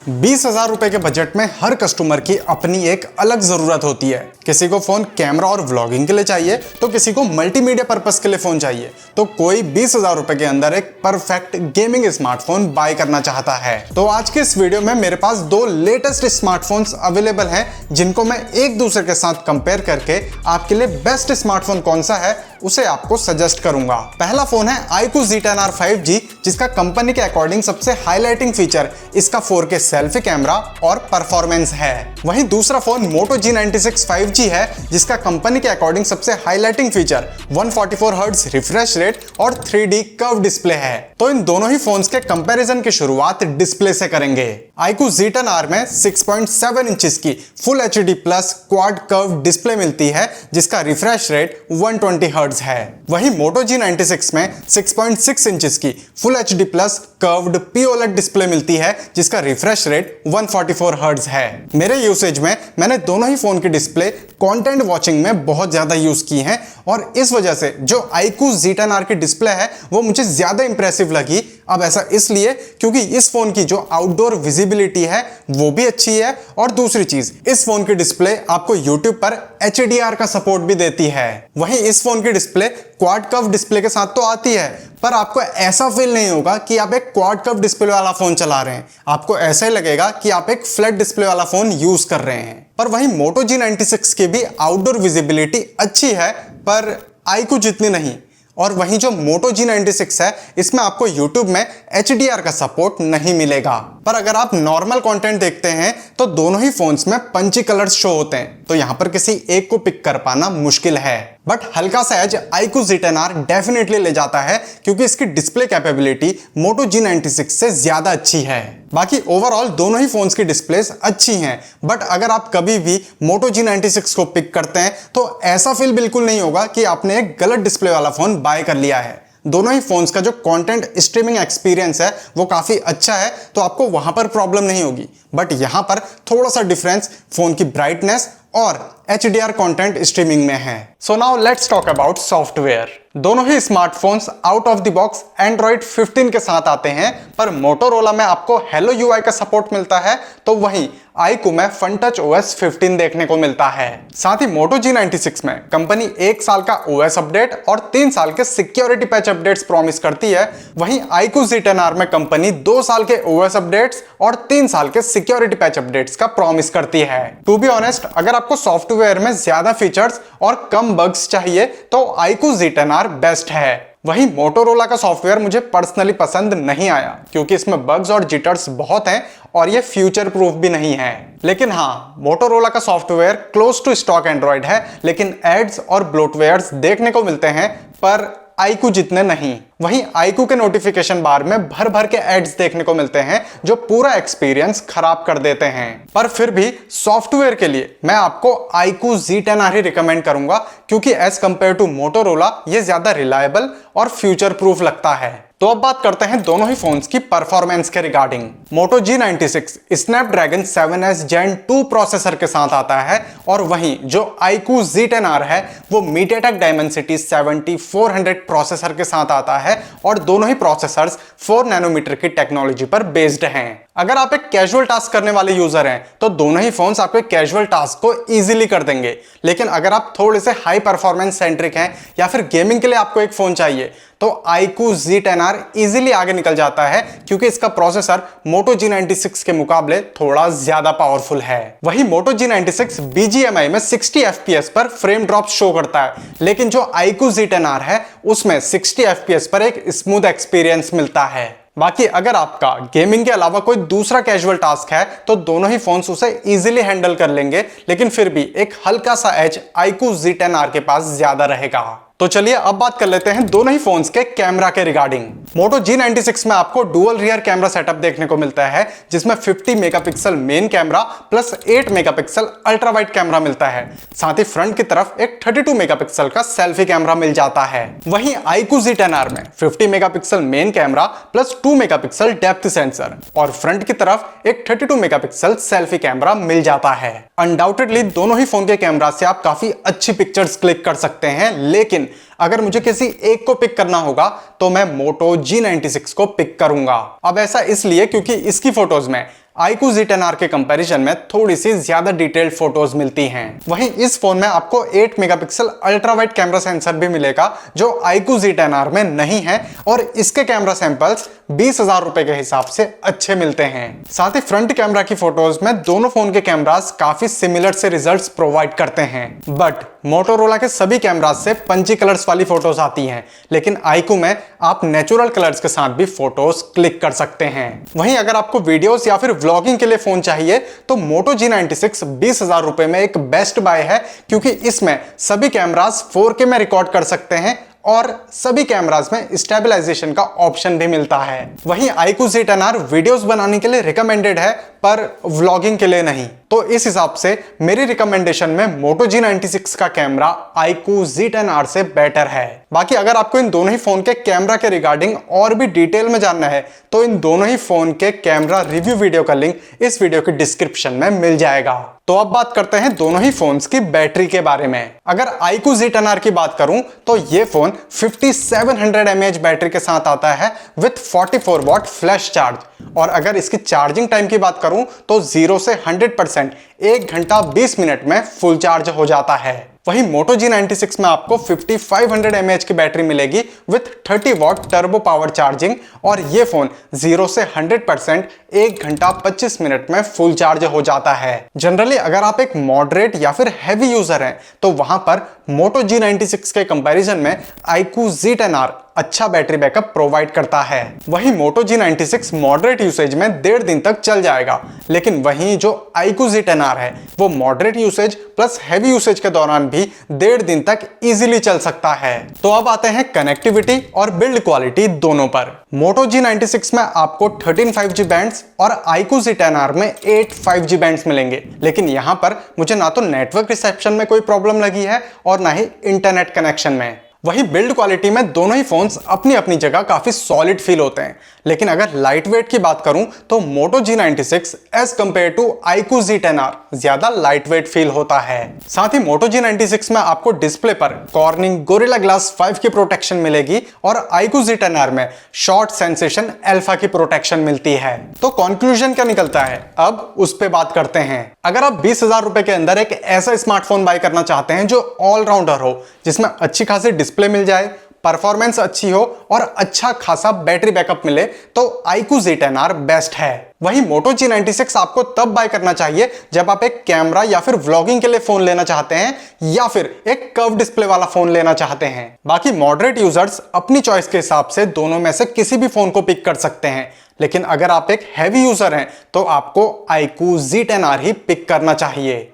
20,000 रुपए के बजट में हर कस्टमर की अपनी एक अलग जरूरत होती है। किसी को फोन कैमरा और व्लॉगिंग के लिए चाहिए तो किसी को मल्टीमीडिया पर्पस के लिए फोन चाहिए, तो कोई 20,000 रुपए के अंदर एक परफेक्ट गेमिंग स्मार्टफोन बाय करना चाहता है। तो आज के इस वीडियो में मेरे पास दो लेटेस्ट स्मार्टफोन्स अवेलेबल हैं जिनको मैं एक दूसरे के साथ कंपेयर करके आपके लिए बेस्ट स्मार्टफोन कौन सा है उसे आपको सजेस्ट करूंगा। पहला फोन है iQOO Z10R 5G, जिसका कंपनी के अकॉर्डिंग सबसे हाईलाइटिंग फीचर इसका 4K सेल्फी कैमरा और परफॉर्मेंस है। वहीं दूसरा फोन Moto G96 5G है, जिसका कंपनी के अकॉर्डिंग सबसे highlighting feature 144 hertz refresh rate और 3D कर्व डिस्प्ले है। तो इन दोनों ही फोन्स के कंपैरिजन की शुरुआत डिस्प्ले से करेंगे। iQOO Z10R में 6.7 इंचेस की full HD plus quad curve display मिलती है, जिसका रिफ्रेश रेट 120 हर्ट्ज है। वहीं Moto G96 में 6.6 इंचेस की full HD plus curved POLED display मिलती है, जिसका रिफ्रेश रेट 144 हर्ट्ज है। मेरे यूसेज में मैंने दोनों ही फोन की डिस्प्ले कंटेंट वॉचिंग में बहुत ज्यादा यूज की हैं और इस वजह से जो iQOO Z10R की डिस्प्ले है वो मुझे ज्यादा इंप्रेसिव लगी। अब ऐसा इसलिए क्योंकि इस फोन की जो आउटडोर विजिबिलिटी है वो भी अच्छी है और दूसरी चीज इस फोन की डिस्प्ले आपको YouTube पर HDR का सपोर्ट भी देती है। वहीं इस फोन की डिस्प्ले क्वाड कर्व डिस्प्ले के साथ तो आती है, पर आपको ऐसा फील नहीं होगा कि आप एक क्वाड कर्व डिस्प्ले वाला फोन चला रहे हैं। आपको ऐसा ही लगेगा कि आप एक फ्लैट डिस्प्ले वाला फोन यूज कर रहे हैं। पर वहीं Moto G96 की भी आउटडोर विजिबिलिटी अच्छी है, पर iQOO जितनी नहीं। और वहीं जो Moto G96 है इसमें आपको YouTube में HDR का सपोर्ट नहीं मिलेगा। पर अगर आप नॉर्मल कंटेंट देखते हैं तो दोनों ही फोन्स में पंची कलर्स शो होते हैं, तो यहां पर किसी एक को पिक कर पाना मुश्किल है। बट हल्का सा एज iQOO Z10R डेफिनेटली ले जाता है क्योंकि इसकी डिस्प्ले कैपेबिलिटी Moto G96 से ज्यादा अच्छी है। बाकी ओवरऑल दोनों ही फोन्स की डिस्प्लेस अच्छी हैं, बट अगर आप कभी भी Moto G96 को पिक करते हैं तो ऐसा फील बिल्कुल नहीं होगा कि आपने एक गलत डिस्प्ले वाला फोन बाय कर लिया है। दोनों ही फोन्स का जो कंटेंट स्ट्रीमिंग एक्सपीरियंस है वो काफी अच्छा है, तो आपको वहां पर प्रॉब्लम नहीं होगी। बट यहां पर थोड़ा सा डिफरेंस फोन की ब्राइटनेस और HDR कंटेंट स्ट्रीमिंग में है। So now let's talk about software. दोनों ही smartphones out of the box Android 15 के साथ आते हैं, पर Motorola में आपको Hello UI का सपोर्ट मिलता है, तो वहीं iQOO में FunTouch OS 15 देखने को मिलता है। साथ ही Moto G96 में कंपनी 1 साल का OS अपडेट और 3 साल के सिक्योरिटी पैच अपडेट्स प्रॉमिस करती है। वहीं iQOO Z10R में कंपनी 2 साल के OS अपडेट्स और 3 साल के सिक्योरिटी पैच अपडेट्स का प्रॉमिस करती है। टू बी ऑनेस्ट, अगर आपको सॉफ्टवेयर में ज्यादा फीचर्स और कम बग्स चाहिए तो iQOO Z10R बेस्ट है। वहीं Motorola का सॉफ्टवेयर मुझे पर्सनली पसंद नहीं आया क्योंकि इसमें बग्स और जिटर्स बहुत हैं और ये फ्यूचर प्रूफ भी नहीं है। लेकिन हाँ, Motorola का software close to stock android है, लेकिन एड्स और ब्लोटवेयर्स देखने को मिलते हैं, पर iQOO जितने नहीं। वहीं iQOO के नोटिफिकेशन बार में भर भर के एड्स देखने को मिलते हैं जो पूरा एक्सपीरियंस खराब कर देते हैं। पर फिर भी सॉफ्टवेयर के लिए मैं आपको iQOO Z10R ही रिकमेंड करूंगा क्योंकि एज कंपेयर टू Motorola ये ज्यादा रिलायबल और फ्यूचर प्रूफ लगता है। तो अब बात करते हैं दोनों ही फोन्स की परफॉर्मेंस के regarding. Moto G96 Snapdragon 7S Gen 2 processor के साथ आता है और वहीं जो iQOO Z10R है वो MediaTek Dimensity 7400 प्रोसेसर के साथ आता है और दोनों ही प्रोसेसर्स 4 नैनोमीटर की टेक्नोलॉजी पर बेस्ड हैं। अगर आप एक कैजुअल टास्क करने वाले यूजर हैं तो दोनों ही फोन्स आपके कैजुअल टास्क को इजीली कर देंगे, लेकिन अगर आप थोड़े से हाई परफॉर्मेंस सेंट्रिक हैं या फिर गेमिंग के लिए आपको एक फोन चाहिए तो iQOO Z10R इजीली आगे निकल जाता है क्योंकि इसका प्रोसेसर Moto G96 के मुकाबले थोड़ा ज्यादा पावरफुल है। वहीं Moto G96 BGMI में 60 FPS पर फ्रेम ड्रॉप शो करता है, लेकिन जो iQOO Z10R है उसमें 60 FPS पर एक स्मूथ एक्सपीरियंस मिलता है। बाकी अगर आपका गेमिंग के अलावा कोई दूसरा कैजुअल टास्क है तो दोनों ही फोन्स उसे इजीली हैंडल कर लेंगे, लेकिन फिर भी एक हल्का सा एज iQOO Z10R के पास ज्यादा रहेगा। तो चलिए अब बात कर लेते हैं दोनों ही फोन्स के कैमरा के रिगार्डिंग। Moto G96 में आपको डुअल रियर कैमरा सेटअप देखने को मिलता है, जिसमें 50 megapixel main camera plus 8 megapixel ultra wide camera मिलता है। साथ ही फ्रंट की तरफ एक 32 मेगापिक्सल का सेल्फी कैमरा मिल जाता है। वहीं iQOO Z10R में 50 megapixel main camera plus 2 megapixel depth sensor और फ्रंट की तरफ एक 32 मेगापिक्सल सेल्फी कैमरा मिल जाता है। अनडाउटेडली दोनों ही फोन के कैमरा से आप काफी अच्छी पिक्चर्स क्लिक कर सकते हैं, लेकिन अगर मुझे किसी एक को पिक करना होगा तो मैं Moto G96 को पिक करूंगा। अब ऐसा इसलिए क्योंकि इसकी फोटोज में iQOO Z10R के कंपैरिजन में थोड़ी सी ज्यादा डिटेल्ड फोटोज मिलती हैं। वहीं इस फोन में आपको 8 megapixel ultra wide camera sensor भी मिलेगा जो iQOO Z10R में नहीं है, और इसके कैमरा सैंपल्स 20,000 रुपए के हिसाब से अच्छे मिलते हैं। साथ ही फ्रंट कैमरा की फोटोज में दोनों फोन के कैमरास काफी सिमिलर से रिजल्ट्स प्रोवाइड करते हैं, बट मोटोरोला के सभी कैमरास से पंची कलर्स वाली फोटोज आती हैं, लेकिन iQOO में आप नेचुरल कलर्स के साथ भी फोटोज क्लिक कर सकते हैं। वहीं अगर आपको वीडियोस या फिर व्लॉगिंग के लिए फोन चाहिए तो Moto G96 20,000 रुपए में एक बेस्ट बाय है, क्योंकि इसमें सभी कैमरास 4K में रिकॉर्ड कर सकते हैं और सभी कैमरास में स्टेबलाइजेशन का ऑप्शन भी मिलता है। वहीं iQOO Z10R वीडियोस बनाने के लिए रिकमेंडेड है, पर व्लॉगिंग के लिए नहीं। तो इस हिसाब से मेरी रिकमेंडेशन में Moto G96 का कैमरा iQOO Z10R से बेटर है। बाकी अगर आपको इन दोनों ही फोन के कैमरा के रिगार्डिंग और भी डिटेल में जानना है तो इन दोनों ही फोन के कैमरा रिव्यू वीडियो का लिंक इस वीडियो के डिस्क्रिप्शन में मिल जाएगा। तो अब बात करते हैं दोनों ही फोन्स की बैटरी के बारे में। अगर iQOO Z10R की बात करूं तो ये फोन 5700 mAh बैटरी के साथ आता है विथ 44 वॉट फ्लैश चार्ज, और अगर इसकी चार्जिंग टाइम की बात करूं तो 0 से 100% 1 घंटा 20 मिनट में फुल चार्ज हो जाता है। वहीं Moto G96 में आपको 5500 mAh की बैटरी मिलेगी with 30 what turbo power charging, और ये फोन 0 से 100% 1 घंटा 25 मिनट में फुल चार्ज हो जाता है। जनरली अगर आप एक मॉडरेट या फिर हैवी यूजर हैं तो वहां पर Moto G96 के कंपैरिजन में iQOO Z10R अच्छा बैटरी बैकअप प्रोवाइड करता है। वहीं Moto G96 मॉडरेट यूसेज में 1.5 दिन तक चल जाएगा, लेकिन वहीं जो iQOO Z10R है वो moderate usage plus heavy usage के दौरान भी 1.5 दिन तक इजीली चल सकता है। तो अब आते हैं कनेक्टिविटी और बिल्ड क्वालिटी दोनों पर। Moto G96 में आपको 13 5G बैंड्स और iQOO Z10R में 8 5G बैंड्स मिलेंगे, लेकिन यहां पर मुझे ना तो नेटवर्क रिसेप्शन में कोई प्रॉब्लम लगी है और ना ही इंटरनेट कनेक्शन में। वही बिल्ड क्वालिटी में दोनों ही फोन्स अपनी अपनी जगह काफी सॉलिड फील होते हैं, लेकिन अगर लाइट वेट की बात करूं तो Moto G96 as compare to iQOO Z10R ज्यादा लाइट वेट फील होता है। साथ ही Moto G96 में आपको डिस्प्ले पर Corning Gorilla Glass 5 की प्रोटेक्शन मिलेगी और iQOO Z10R में शॉर्ट सेंसेशन अल्फा की प्रोटेक्शन मिलती है। तो कंक्लूजन क्या निकलता है, अब उस पे बात करते हैं। अगर आप 20,000 रुपए के अंदर एक ऐसा स्मार्टफोन बाय करना चाहते हैं जो ऑलराउंडर हो, जिसमें अच्छी खासी डिस्प्ले मिल जाए, परफॉर्मेंस अच्छी हो और अच्छा खासा बैटरी बैकअप मिले, तो iQOO Z10R बेस्ट है। वहीं Moto G96 आपको तब बाय करना चाहिए जब आप एक कैमरा या फिर व्लॉगिंग के लिए फोन लेना चाहते हैं या फिर एक कर्व डिस्प्ले वाला फोन लेना चाहते हैं। बाकी मॉडरेट यूजर्स अपनी चॉइस के हिसाब से दोनों में से किसी भी फोन को पिक कर सकते हैं, लेकिन अगर आप एक हैवी यूजर हैं तो आपको iQOO Z10R ही पिक करना चाहिए।